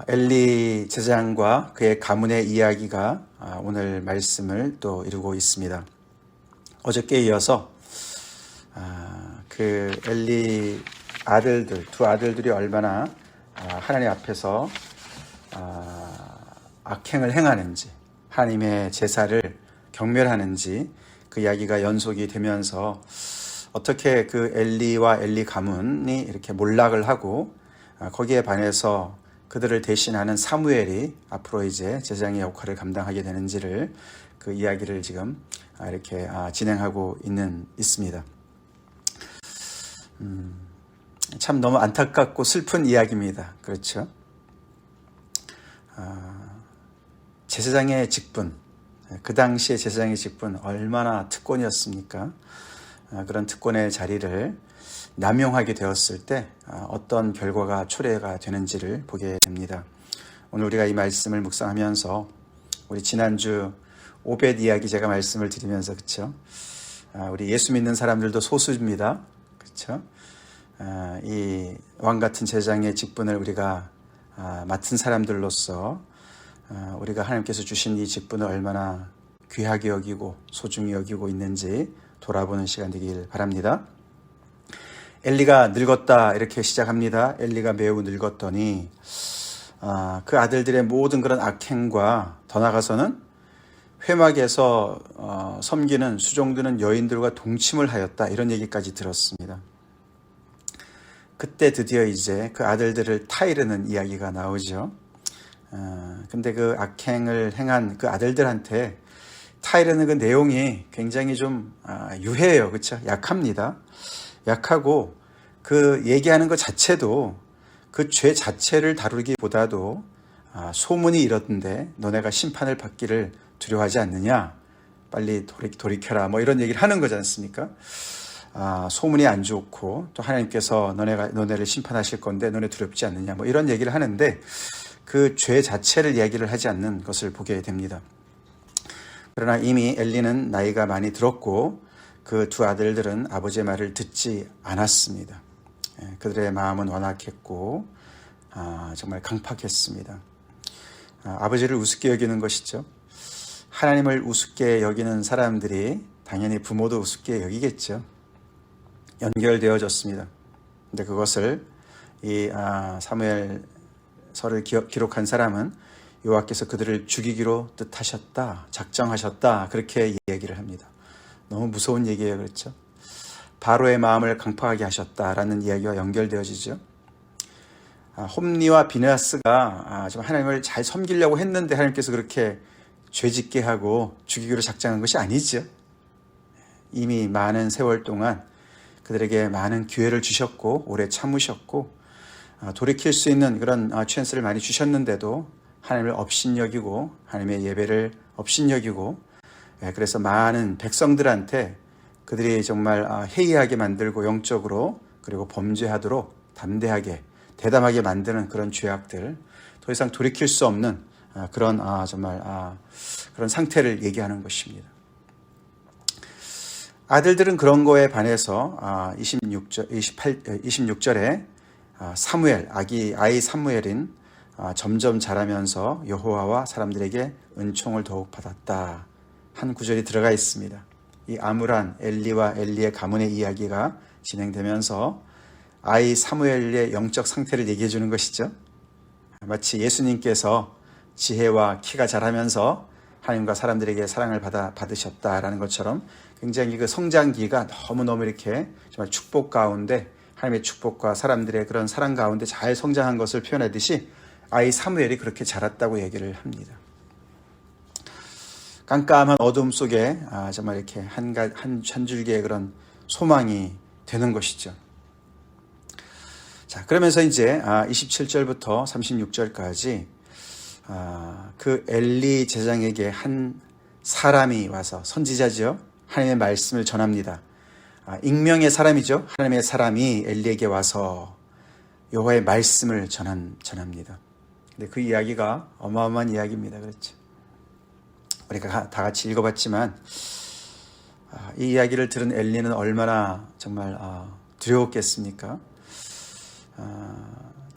엘리 제사장과 그의 가문의 이야기가 오늘 말씀을 또 이루고 있습니다. 어저께 이어서 그 엘리 두 아들들이 얼마나 하나님 앞에서 악행을 행하는지, 하나님의 제사를 경멸하는지 그 이야기가 연속이 되면서 어떻게 그 엘리와 엘리 가문이 이렇게 몰락을 하고 거기에 반해서 그들을 대신하는 사무엘이 앞으로 이제 제사장의 역할을 감당하게 되는지를 그 이야기를 지금 이렇게 진행하고 있습니다. 참 너무 안타깝고 슬픈 이야기입니다. 그렇죠? 제사장의 직분, 그 당시에 제사장의 직분 얼마나 특권이었습니까? 그런 특권의 자리를 남용하게 되었을 때 어떤 결과가 초래가 되는지를 보게 됩니다. 오늘 우리가 이 말씀을 묵상하면서 우리 지난주 오벳 이야기 제가 말씀을 드리면서 그렇죠? 우리 예수 믿는 사람들도 소수입니다. 그렇죠? 이 왕 같은 제사장의 직분을 우리가 맡은 사람들로서 우리가 하나님께서 주신 이 직분을 얼마나 귀하게 여기고 소중히 여기고 있는지 돌아보는 시간 되길 바랍니다. 엘리가 늙었다 이렇게 시작합니다. 엘리가 매우 늙었더니 그 아들들의 모든 그런 악행과 더 나아가서는 회막에서 섬기는 수종드는 여인들과 동침을 하였다 이런 얘기까지 들었습니다. 그때 드디어 이제 그 아들들을 타이르는 이야기가 나오죠. 근데 그 악행을 행한 그 아들들한테 타이르는 그 내용이 굉장히 좀 유해해요. 그렇죠? 약합니다. 약하고 그 얘기하는 것 자체도 그 죄 자체를 다루기보다도 소문이 이렇던데 너네가 심판을 받기를 두려워하지 않느냐? 빨리 돌이켜라. 뭐 이런 얘기를 하는 거지 않습니까? 소문이 안 좋고 또 하나님께서 너네를 심판하실 건데 너네 두렵지 않느냐? 뭐 이런 얘기를 하는데 그 죄 자체를 이야기를 하지 않는 것을 보게 됩니다. 그러나 이미 엘리는 나이가 많이 들었고 그 두 아들들은 아버지의 말을 듣지 않았습니다. 그들의 마음은 완악했고 정말 강팍했습니다. 아버지를 우습게 여기는 것이죠. 하나님을 우습게 여기는 사람들이 당연히 부모도 우습게 여기겠죠. 연결되어졌습니다. 근데 그것을 이 사무엘서를 기록한 사람은 여호와께서 그들을 죽이기로 뜻하셨다, 작정하셨다 그렇게 얘기를 합니다. 너무 무서운 얘기예요. 그렇죠? 바로의 마음을 강팍하게 하셨다라는 이야기와 연결되어지죠. 홈리와 비느하스가 좀 하나님을 잘 섬기려고 했는데 하나님께서 그렇게 죄짓게 하고 죽이기로 작정한 것이 아니죠. 이미 많은 세월 동안 그들에게 많은 기회를 주셨고 오래 참으셨고 돌이킬 수 있는 그런 찬스를 많이 주셨는데도 하나님을 업신여기고 하나님의 예배를 업신여기고 그래서 많은 백성들한테 그들이 정말 해이하게 만들고 영적으로 그리고 범죄하도록 담대하게 대담하게 만드는 그런 죄악들 더 이상 돌이킬 수 없는 그런 정말 그런 상태를 얘기하는 것입니다. 아들들은 그런 거에 반해서 26절에 사무엘 아이 사무엘인 점점 자라면서 여호와와 사람들에게 은총을 더욱 받았다 한 구절이 들어가 있습니다. 이 암울한 엘리와 엘리의 가문의 이야기가 진행되면서 아이 사무엘의 영적 상태를 얘기해 주는 것이죠. 마치 예수님께서 지혜와 키가 자라면서 하나님과 사람들에게 사랑을 받으셨다라는 것처럼 굉장히 그 성장기가 너무너무 이렇게 정말 축복 가운데 하나님의 축복과 사람들의 그런 사랑 가운데 잘 성장한 것을 표현하듯이 아이 사무엘이 그렇게 자랐다고 얘기를 합니다. 깜깜한 어둠 속에 정말 이렇게 한 줄기의 그런 소망이 되는 것이죠. 자, 그러면서 이제 27절부터 36절까지 그 엘리 제사장에게 한 사람이 와서 선지자죠. 하나님의 말씀을 전합니다. 익명의 사람이죠. 하나님의 사람이 엘리에게 와서 여호와의 말씀을 전합니다. 근데 그 이야기가 어마어마한 이야기입니다. 그렇죠? 우리가 다 같이 읽어봤지만 이 이야기를 들은 엘리는 얼마나 정말 두려웠겠습니까?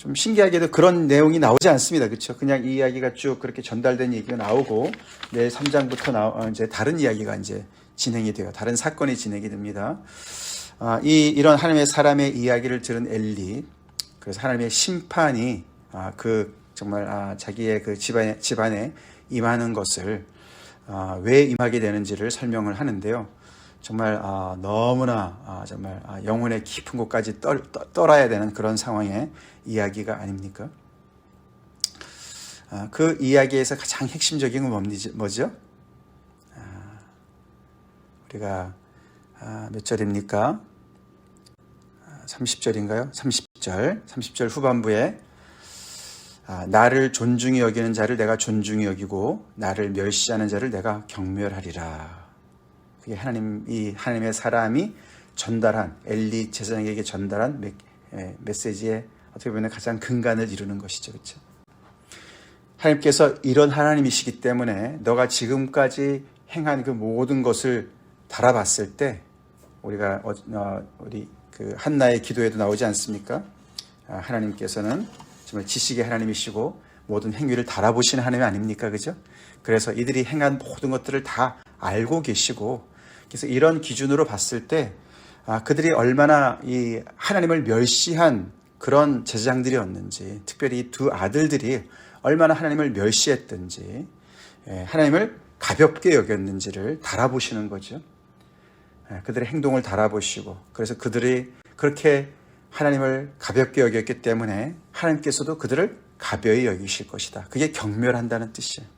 좀 신기하게도 그런 내용이 나오지 않습니다. 그렇죠? 그냥 이 이야기가 쭉 그렇게 전달된 얘기가 나오고 내일 3장부터 이제 다른 이야기가 이제 진행이 돼요. 다른 사건이 진행이 됩니다. 이런 하나님의 사람의 이야기를 들은 엘리, 그래서 하나님의 심판이 정말 자기의 그 집안에 임하는 것을 왜 임하게 되는지를 설명을 하는데요. 정말 너무나 정말 영혼의 깊은 곳까지 떠나야 되는 그런 상황의 이야기가 아닙니까? 그 이야기에서 가장 핵심적인 건 뭐죠? 우리가 몇 절입니까? 30절인가요? 30절 후반부에 나를 존중히 여기는 자를 내가 존중히 여기고 나를 멸시하는 자를 내가 경멸하리라. 그게 하나님의 사람이 전달한, 엘리 제사장에게 전달한 메시지의 어떻게 보면 가장 근간을 이루는 것이죠. 그렇죠? 하나님께서 이런 하나님이시기 때문에 너가 지금까지 행한 그 모든 것을 달아봤을 때 우리가 우리 그 한나의 기도에도 나오지 않습니까? 하나님께서는 정말 지식의 하나님이시고 모든 행위를 달아보시는 하나님 아닙니까? 그죠? 그래서 이들이 행한 모든 것들을 다 알고 계시고, 그래서 이런 기준으로 봤을 때 그들이 얼마나 이 하나님을 멸시한 그런 제사장들이었는지, 특별히 이 두 아들들이 얼마나 하나님을 멸시했든지, 하나님을 가볍게 여겼는지를 달아보시는 거죠. 그들의 행동을 달아보시고, 그래서 그들이 그렇게 하나님을 가볍게 여겼기 때문에 하나님께서도 그들을 가벼이 여기실 것이다. 그게 경멸한다는 뜻이에요.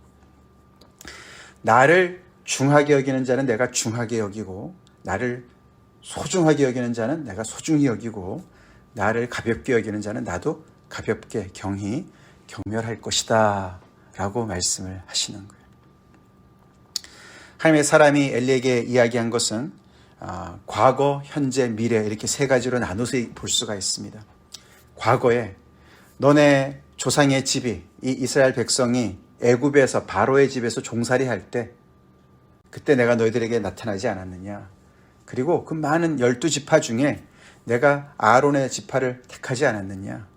나를 중하게 여기는 자는 내가 중하게 여기고, 나를 소중하게 여기는 자는 내가 소중히 여기고, 나를 가볍게 여기는 자는 나도 가볍게 경히 경멸할 것이다 라고 말씀을 하시는 거예요. 하나님의 사람이 엘리에게 이야기한 것은 과거, 현재, 미래 이렇게 세 가지로 나눠서 볼 수가 있습니다. 과거에 너네 조상의 집이, 이 이스라엘 백성이 애굽에서 바로의 집에서 종살이 할 때 그때 내가 너희들에게 나타나지 않았느냐. 그리고 그 많은 12지파 중에 내가 아론의 지파를 택하지 않았느냐.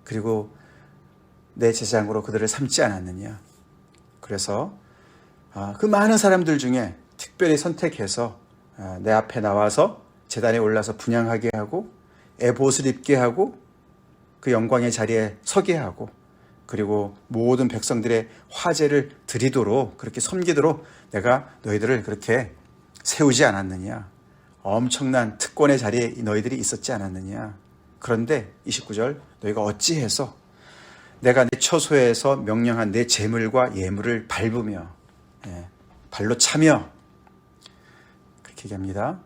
그리고 내 제사장으로 그들을 삼지 않았느냐. 그래서 그 많은 사람들 중에 특별히 선택해서 내 앞에 나와서 제단에 올라서 분향하게 하고 에봇을 입게 하고 그 영광의 자리에 서게 하고, 그리고 모든 백성들의 화제를 드리도록 그렇게 섬기도록 내가 너희들을 그렇게 세우지 않았느냐. 엄청난 특권의 자리에 너희들이 있었지 않았느냐. 그런데 29절 너희가 어찌해서 내가 내 처소에서 명령한 내 제물과 예물을 밟으며 발로 차며, 그렇게 얘기합니다.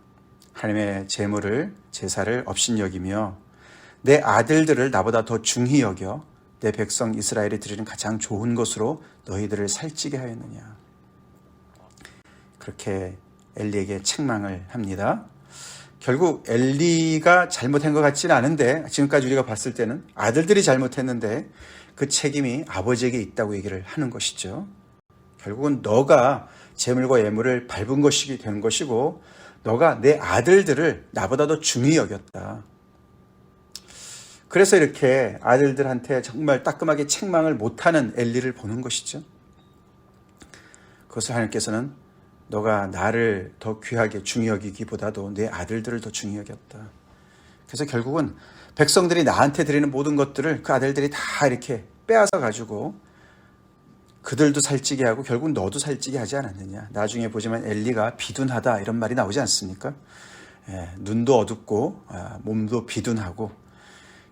하나님의 제물을, 제사를 업신여기며 내 아들들을 나보다 더 중히 여겨 내 백성 이스라엘이 드리는 가장 좋은 것으로 너희들을 살찌게 하였느냐. 그렇게 엘리에게 책망을 합니다. 결국 엘리가 잘못한 것 같지는 않은데, 지금까지 우리가 봤을 때는 아들들이 잘못했는데 그 책임이 아버지에게 있다고 얘기를 하는 것이죠. 결국은 너가 제물과 예물을 밟은 것이 되는 것이고, 너가 내 아들들을 나보다 더 중히 여겼다. 그래서 이렇게 아들들한테 정말 따끔하게 책망을 못하는 엘리를 보는 것이죠. 그것을 하나님께서는 너가 나를 더 귀하게 중히 여기기보다도 내 아들들을 더 중히 여겼다. 그래서 결국은 백성들이 나한테 드리는 모든 것들을 그 아들들이 다 이렇게 빼앗아 가지고 그들도 살찌게 하고 결국 너도 살찌게 하지 않았느냐. 나중에 보지만 엘리가 비둔하다 이런 말이 나오지 않습니까? 눈도 어둡고 몸도 비둔하고,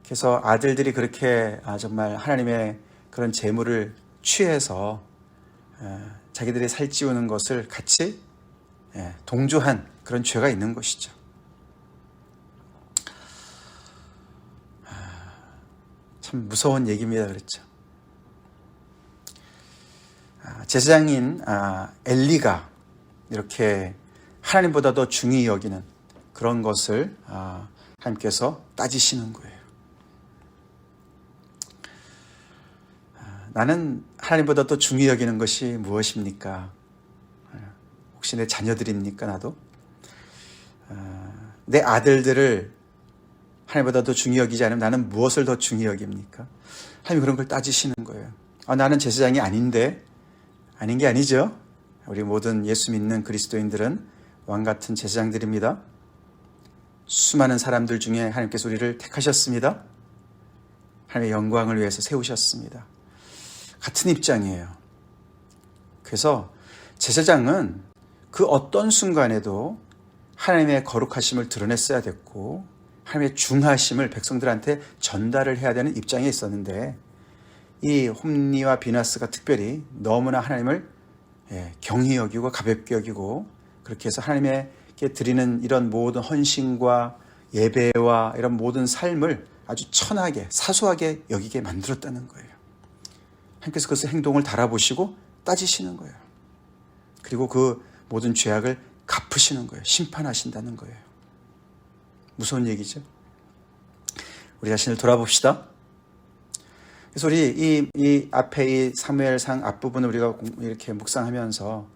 그래서 아들들이 그렇게 정말 하나님의 그런 재물을 취해서 자기들이 살찌우는 것을 같이 동조한 그런 죄가 있는 것이죠. 참 무서운 얘기입니다. 그렇죠. 제사장인 엘리가 이렇게 하나님보다 더 중히 여기는 그런 것을 하나님께서 따지시는 거예요. 나는 하나님보다 더 중히 여기는 것이 무엇입니까? 혹시 내 자녀들입니까? 나도? 내 아들들을 하나님보다 더 중히 여기지 않으면 나는 무엇을 더 중히 여깁니까? 하나님 그런 걸 따지시는 거예요. 나는 제사장이 아닌데, 아닌 게 아니죠. 우리 모든 예수 믿는 그리스도인들은 왕 같은 제사장들입니다. 수많은 사람들 중에 하나님께서 우리를 택하셨습니다. 하나님의 영광을 위해서 세우셨습니다. 같은 입장이에요. 그래서 제사장은 그 어떤 순간에도 하나님의 거룩하심을 드러냈어야 됐고 하나님의 중하심을 백성들한테 전달을 해야 되는 입장에 있었는데, 이 홈리와 비나스가 특별히 너무나 하나님을 경히 여기고 가볍게 여기고, 그렇게 해서 하나님께 드리는 이런 모든 헌신과 예배와 이런 모든 삶을 아주 천하게 사소하게 여기게 만들었다는 거예요. 하나님께서 그것을 행동을 달아보시고 따지시는 거예요. 그리고 그 모든 죄악을 갚으시는 거예요. 심판하신다는 거예요. 무서운 얘기죠. 우리 자신을 돌아봅시다. 그래서 우리 이 앞에 이 사무엘상 앞부분을 우리가 이렇게 묵상하면서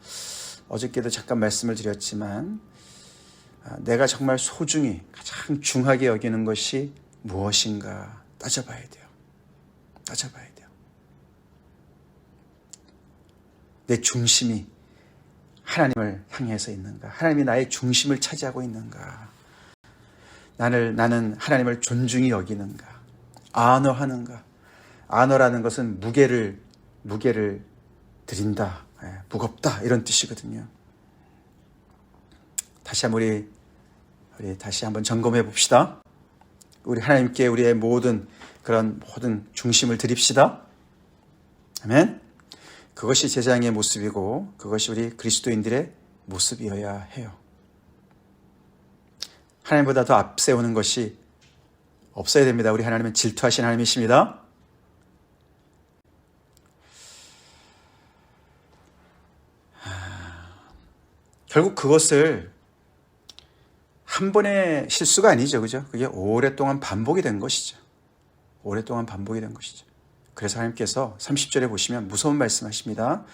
어저께도 잠깐 말씀을 드렸지만, 내가 정말 소중히 가장 중하게 여기는 것이 무엇인가 따져봐야 돼요. 따져봐야 돼요. 내 중심이 하나님을 향해서 있는가? 하나님이 나의 중심을 차지하고 있는가? 나는 하나님을 존중히 여기는가? 아너하는가? 아너라는 것은 무게를 드린다, 무겁다, 이런 뜻이거든요. 다시 한번 우리 다시 한번 점검해 봅시다. 우리 하나님께 우리의 모든 중심을 드립시다. 아멘. 그것이 제사장의 모습이고 그것이 우리 그리스도인들의 모습이어야 해요. 하나님보다 더 앞세우는 것이 없어야 됩니다. 우리 하나님은 질투하신 하나님이십니다. 결국 그것을 한 번의 실수가 아니죠. 그죠? 그게 오랫동안 반복이 된 것이죠. 오랫동안 반복이 된 것이죠. 그래서 하나님께서 30절에 보시면 무서운 말씀하십니다.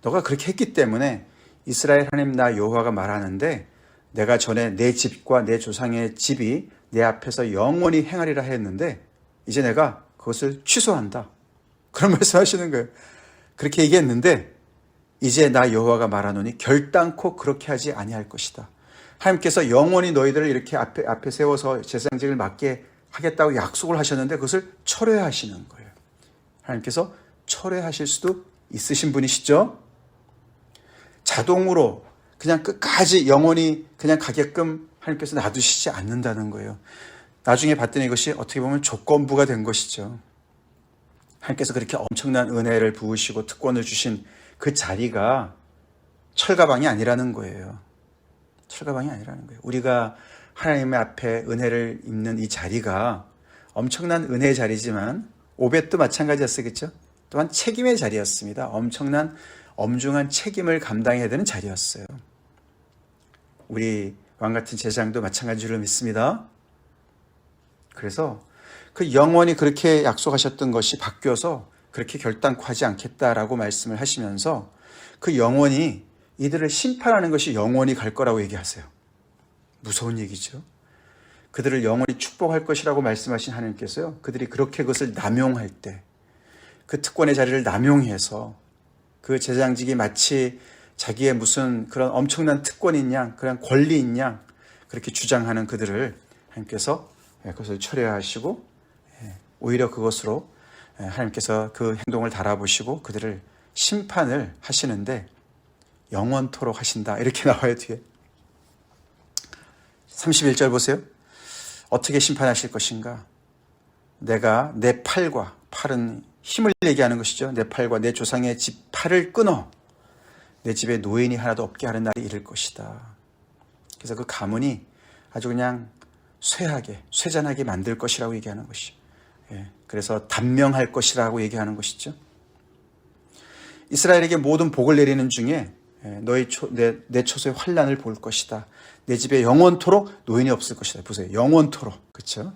너가 그렇게 했기 때문에 이스라엘 하나님 나 여호와가 말하는데, 내가 전에 내 집과 내 조상의 집이 내 앞에서 영원히 행하리라 했는데 이제 내가 그것을 취소한다. 그런 말씀하시는 거예요. 그렇게 얘기했는데 이제 나 여호와가 말하노니 결단코 그렇게 하지 아니할 것이다. 하나님께서 영원히 너희들을 이렇게 앞에 세워서 제사장직을 맡게 하겠다고 약속을 하셨는데 그것을 철회하시는 거예요. 하나님께서 철회하실 수도 있으신 분이시죠. 자동으로 그냥 끝까지 영원히 그냥 가게끔 하나님께서 놔두시지 않는다는 거예요. 나중에 봤더니 이것이 어떻게 보면 조건부가 된 것이죠. 하나님께서 그렇게 엄청난 은혜를 부으시고 특권을 주신 그 자리가 철가방이 아니라는 거예요. 철가방이 아니라는 거예요. 우리가 하나님의 앞에 은혜를 입는 이 자리가 엄청난 은혜의 자리지만 오벳도 마찬가지였어요. 그렇죠? 또한 책임의 자리였습니다. 엄청난 엄중한 책임을 감당해야 되는 자리였어요. 우리 왕같은 제사장도 마찬가지로 믿습니다. 그래서 그 영원히 그렇게 약속하셨던 것이 바뀌어서 그렇게 결단코 하지 않겠다라고 말씀을 하시면서 그 영원히 이들을 심판하는 것이 영원히 갈 거라고 얘기하세요. 무서운 얘기죠. 그들을 영원히 축복할 것이라고 말씀하신 하나님께서요, 그들이 그렇게 그것을 남용할 때, 그 특권의 자리를 남용해서 그 제사장직이 마치 자기의 무슨 그런 엄청난 특권인 양, 그런 권리인 양 그렇게 주장하는 그들을 하나님께서 그것을 철회하시고 오히려 그것으로 하나님께서 그 행동을 달아보시고 그들을 심판을 하시는데 영원토록 하신다, 이렇게 나와요. 뒤에 31절 보세요. 어떻게 심판하실 것인가? 내가 내 팔은 힘을 얘기하는 것이죠. 내 팔과 내 조상의 집 팔을 끊어 내 집에 노인이 하나도 없게 하는 날이 이를 것이다. 그래서 그 가문이 아주 그냥 쇠잔하게 만들 것이라고 얘기하는 것이죠. 그래서 단명할 것이라고 얘기하는 것이죠. 이스라엘에게 모든 복을 내리는 중에 내 초소의 환난을 볼 것이다. 내 집에 영원토록 노인이 없을 것이다. 보세요. 영원토록. 그렇죠?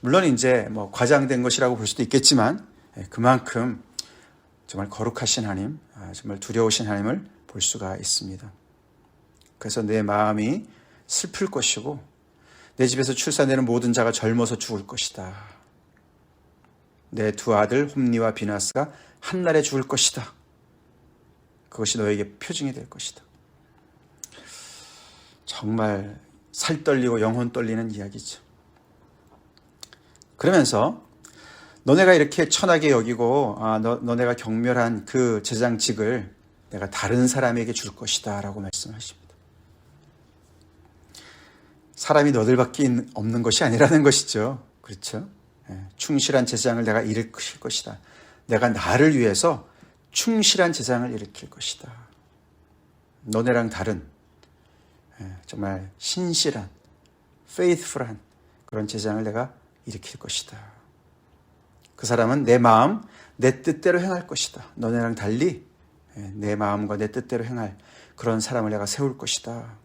물론 이제 과장된 것이라고 볼 수도 있겠지만 그만큼 정말 거룩하신 하나님, 정말 두려우신 하나님을 볼 수가 있습니다. 그래서 내 마음이 슬플 것이고 내 집에서 출산되는 모든 자가 젊어서 죽을 것이다. 내 두 아들 홈니와 비나스가 한날에 죽을 것이다. 그것이 너에게 표징이 될 것이다. 정말 살 떨리고 영혼 떨리는 이야기죠. 그러면서 너네가 이렇게 천하게 여기고 너네가 경멸한 그 제장직을 내가 다른 사람에게 줄 것이다 라고 말씀하십니다. 사람이 너들밖에 없는 것이 아니라는 것이죠. 그렇죠? 충실한 제장을 내가 일으킬 것이다. 내가 나를 위해서 충실한 제장을 일으킬 것이다. 너네랑 다른 정말 신실한 faithful한 그런 제장을 내가 일으킬 것이다. 그 사람은 내 마음, 내 뜻대로 행할 것이다. 너네랑 달리 내 마음과 내 뜻대로 행할 그런 사람을 내가 세울 것이다.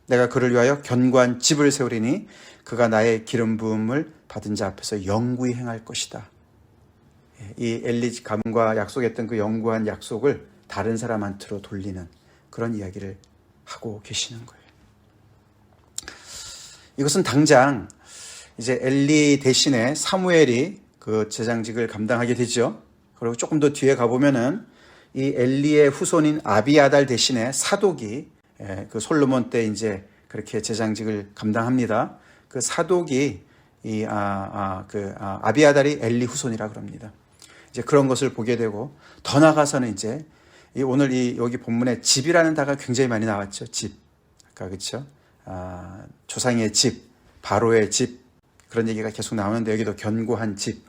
내가 그를 위하여 견고한 집을 세우리니 그가 나의 기름 부음을 받은 자 앞에서 영구히 행할 것이다. 이 엘리 가문과 약속했던 그 영구한 약속을 다른 사람한테로 돌리는 그런 이야기를 하고 계시는 거예요. 이것은 당장 이제 엘리 대신에 사무엘이 그 제장직을 감당하게 되죠. 그리고 조금 더 뒤에 가보면은 이 엘리의 후손인 아비아달 대신에 사독이 그 솔로몬 때 이제 그렇게 제장직을 감당합니다. 그 사독이 아비아달이 엘리 후손이라 그럽니다. 이제 그런 것을 보게 되고 더 나가서는 이제 오늘 여기 본문에 집이라는 단어가 굉장히 많이 나왔죠. 집. 아까 그렇죠? 조상의 집, 바로의 집 그런 얘기가 계속 나오는데 여기도 견고한 집.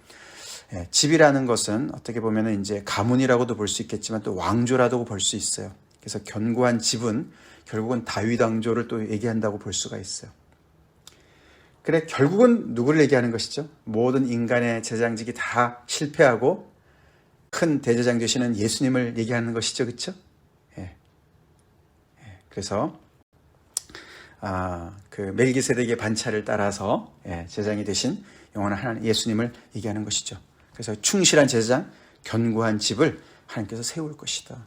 집이라는 것은 어떻게 보면 이제 가문이라고도 볼 수 있겠지만 또 왕조라고 볼 수 있어요. 그래서 견고한 집은 결국은 다윗 왕조를 또 얘기한다고 볼 수가 있어요. 그래 결국은 누구를 얘기하는 것이죠? 모든 인간의 제장직이 다 실패하고 큰 대제장 되시는 예수님을 얘기하는 것이죠. 그렇죠? 그래서 그 멜기세덱의 반차를 따라서 제장이 되신 영원한 하나님 예수님을 얘기하는 것이죠. 그래서 충실한 제사장, 견고한 집을 하나님께서 세울 것이다.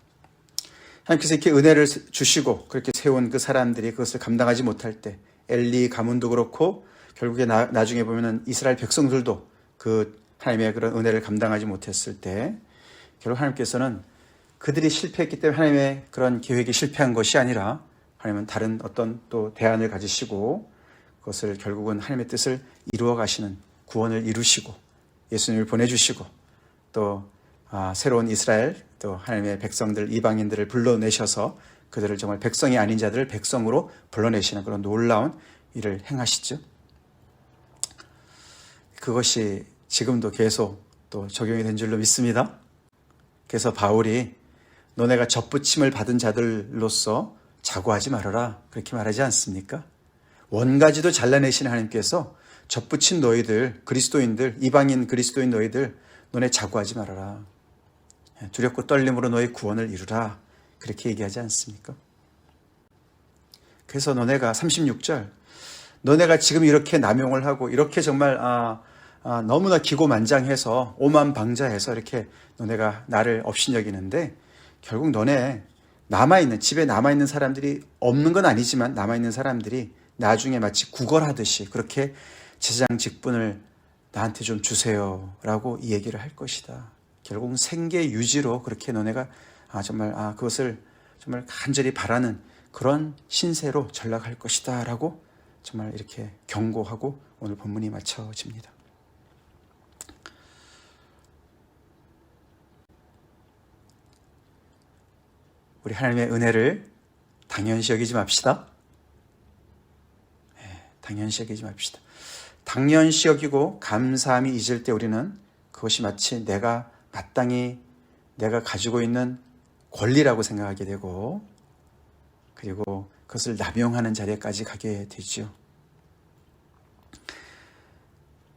하나님께서 이렇게 은혜를 주시고 그렇게 세운 그 사람들이 그것을 감당하지 못할 때 엘리 가문도 그렇고 결국에 나중에 보면은 이스라엘 백성들도 그 하나님의 그런 은혜를 감당하지 못했을 때 결국 하나님께서는 그들이 실패했기 때문에 하나님의 그런 계획이 실패한 것이 아니라 하나님은 다른 어떤 또 대안을 가지시고 그것을 결국은 하나님의 뜻을 이루어 가시는 구원을 이루시고 예수님을 보내주시고 또 새로운 이스라엘 또 하나님의 백성들 이방인들을 불러내셔서 그들을 정말 백성이 아닌 자들을 백성으로 불러내시는 그런 놀라운 일을 행하시죠. 그것이 지금도 계속 또 적용이 된 줄로 믿습니다. 그래서 바울이 너네가 접붙임을 받은 자들로서 자고하지 말아라 그렇게 말하지 않습니까? 원가지도 잘라내신 하나님께서 접붙인 너희들 그리스도인들 이방인 그리스도인 너희들 너네 자고하지 말아라. 두렵고 떨림으로 너희 구원을 이루라 그렇게 얘기하지 않습니까? 그래서 너네가 36절 너네가 지금 이렇게 남용을 하고 이렇게 정말 너무나 기고만장해서 오만방자해서 이렇게 너네가 나를 업신여기는데 결국 너네 남아있는 집에 남아있는 사람들이 없는 건 아니지만 남아있는 사람들이 나중에 마치 구걸하듯이 그렇게 제장 직분을 나한테 좀 주세요 라고 이 얘기를 할 것이다. 결국은 생계 유지로 그렇게 너네가 정말 그것을 정말 간절히 바라는 그런 신세로 전락할 것이다 라고 정말 이렇게 경고하고 오늘 본문이 마쳐집니다. 우리 하나님의 은혜를 당연시 여기지 맙시다. 당연시 여기지 맙시다. 당연시 여기고 감사함이 잊을 때 우리는 그것이 마치 내가 마땅히 내가 가지고 있는 권리라고 생각하게 되고 그리고 그것을 남용하는 자리까지 가게 되죠.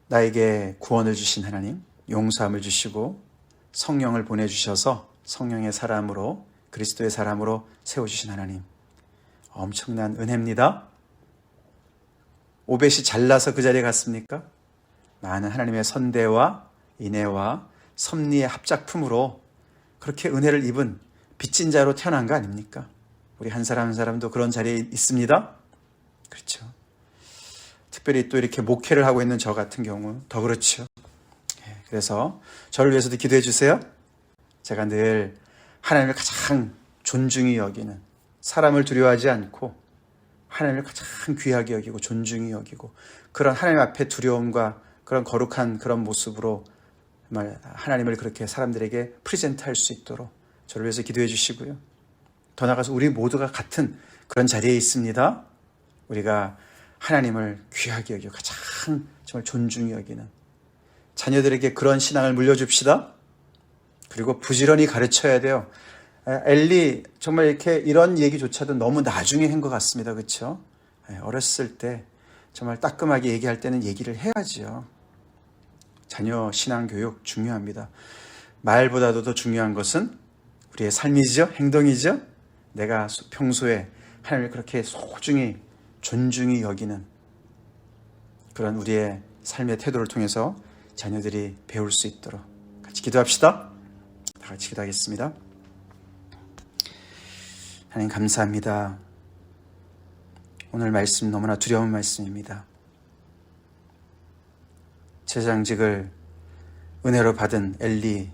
나에게 구원을 주신 하나님, 용서함을 주시고 성령을 보내주셔서 성령의 사람으로 그리스도의 사람으로 세워주신 하나님, 엄청난 은혜입니다. 오벳이 잘나서 그 자리에 갔습니까? 많은 하나님의 선대와 인애와 섭리의 합작품으로 그렇게 은혜를 입은 빚진 자로 태어난 거 아닙니까? 우리 한 사람 한 사람도 그런 자리에 있습니다. 그렇죠. 특별히 또 이렇게 목회를 하고 있는 저 같은 경우 더 그렇죠. 그래서 저를 위해서도 기도해 주세요. 제가 늘 하나님을 가장 존중히 여기는, 사람을 두려워하지 않고 하나님을 가장 귀하게 여기고 존중히 여기고, 그런 하나님 앞에 두려움과 그런 거룩한 그런 모습으로 정말 하나님을 그렇게 사람들에게 프레젠트할 수 있도록 저를 위해서 기도해 주시고요. 더 나아가서 우리 모두가 같은 그런 자리에 있습니다. 우리가 하나님을 귀하게 여기고 가장 정말 존중히 여기는 자녀들에게 그런 신앙을 물려줍시다. 그리고 부지런히 가르쳐야 돼요. 엘리 정말 이렇게 이런 얘기조차도 너무 나중에 한 것 같습니다. 그렇죠? 어렸을 때 정말 따끔하게 얘기할 때는 얘기를 해야지요. 자녀 신앙 교육 중요합니다. 말보다도 더 중요한 것은 우리의 삶이죠. 행동이죠. 내가 평소에 하나님을 그렇게 소중히 존중히 여기는 그런 우리의 삶의 태도를 통해서 자녀들이 배울 수 있도록 같이 기도합시다. 다 같이 기도하겠습니다. 하나님 감사합니다. 오늘 말씀 너무나 두려운 말씀입니다. 제장직을 은혜로 받은 엘리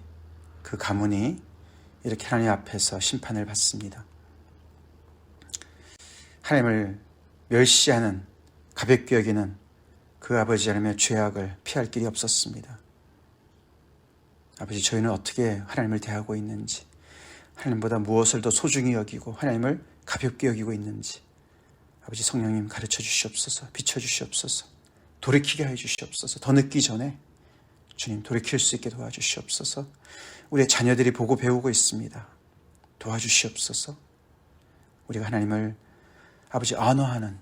그 가문이 이렇게 하나님 앞에서 심판을 받습니다. 하나님을 멸시하는, 가볍게 여기는 그 아버지 하나님의 죄악을 피할 길이 없었습니다. 아버지, 저희는 어떻게 하나님을 대하고 있는지, 하나님보다 무엇을 더 소중히 여기고 하나님을 가볍게 여기고 있는지 아버지 성령님 가르쳐 주시옵소서. 비춰 주시옵소서. 돌이키게 해 주시옵소서. 더 늦기 전에 주님 돌이킬 수 있게 도와주시옵소서. 우리의 자녀들이 보고 배우고 있습니다. 도와주시옵소서. 우리가 하나님을 아버지 언어하는,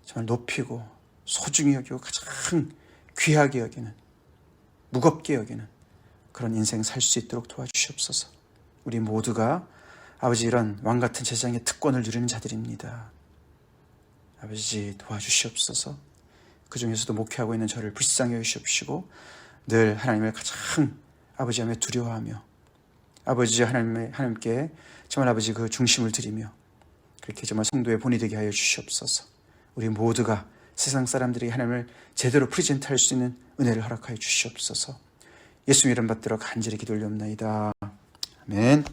정말 높이고 소중히 여기고 가장 귀하게 여기는, 무겁게 여기는 그런 인생 살 수 있도록 도와주시옵소서. 우리 모두가 아버지 이런 왕같은 제장의 특권을 누리는 자들입니다. 아버지 도와주시옵소서. 그 중에서도 목회하고 있는 저를 불쌍히 여기시옵시고 늘 하나님을 가장 아버지 하며 두려워하며 아버지 하나님께 정말 아버지 그 중심을 드리며 그렇게 정말 성도의 본이 되게 하여 주시옵소서. 우리 모두가 세상 사람들이 하나님을 제대로 프레젠트할 수 있는 은혜를 허락하여 주시옵소서. 예수님 이름 받들어 간절히 기도 올리옵나이다. 아멘.